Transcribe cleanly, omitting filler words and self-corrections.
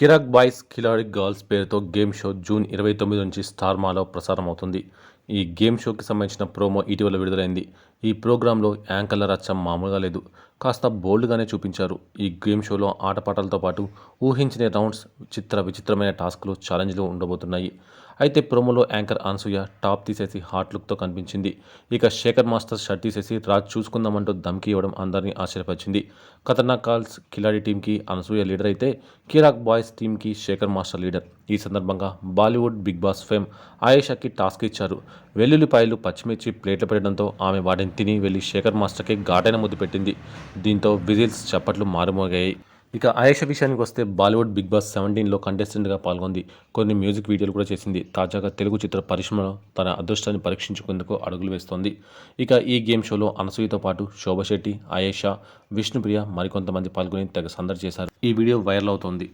కిరాక్ boys కిలాడి girls పేరుతో game show June 29 నుంచి star మాలో ప్రసారం అవుతుంది. ఈ గేమ్ షోకి సంబంధించిన ప్రోమో ఇటీవల విడుదలైంది. ఈ ప్రోగ్రాంలో యాంకర్ల రచ్చ మామూలుగా లేదు. కాస్త బోల్డ్గానే చూపించారు. ఈ గేమ్ షోలో ఆటపాటలతో పాటు ఊహించని రౌండ్స్, విచిత్రమైన టాస్క్లు, ఛాలెంజ్లు ఉండబోతున్నాయి. అయితే ప్రోమోలో యాంకర్ అనసూయ టాప్ తీసేసి హాట్ లుక్తో కనిపించింది. ఇక శేఖర్ మాస్టర్ షర్ట్ తీసేసి రాజ్ చూసుకుందామంటూ ధమ్కీ ఇవ్వడం అందరినీ ఆశ్చర్యపరిచింది. ఖతర్నాక్ కాల్స్ కిలాడి టీంకి అనసూయ లీడర్ అయితే కిరాక్ బాయ్స్ టీంకి శేఖర్ మాస్టర్ లీడర్. ఈ సందర్భంగా బాలీవుడ్ బిగ్ బాస్ ఫేమ్ ఆయేషాకి టాస్క్ ఇచ్చారు. వెల్లుల్లిపాయలు, పచ్చిమిర్చి ప్లేట్లు పెట్టడంతో ఆమె వాటిని తిని వెళ్లి శేఖర్ మాస్టర్కి ఘాటైన ముద్దు పెట్టింది. దీంతో విజిల్స్, చప్పట్లు మారుమోగాయి. ఇక ఆయేషా విషయానికి వస్తే బాలీవుడ్ బిగ్ బాస్ 17లో కంటెస్టెంట్గా పాల్గొంది. కొన్ని మ్యూజిక్ వీడియోలు కూడా చేసింది. తాజాగా తెలుగు చిత్ర పరిశ్రమలో తన అదృష్టాన్ని పరీక్షించుకునేందుకు అడుగులు వేస్తోంది. ఇక ఈ గేమ్ షోలో అనసూయతో పాటు శోభా శెట్టి, ఆయేషా, విష్ణుప్రియ మరికొంతమంది పాల్గొని తెగ సందడి చేశారు. ఈ వీడియో వైరల్ అవుతోంది.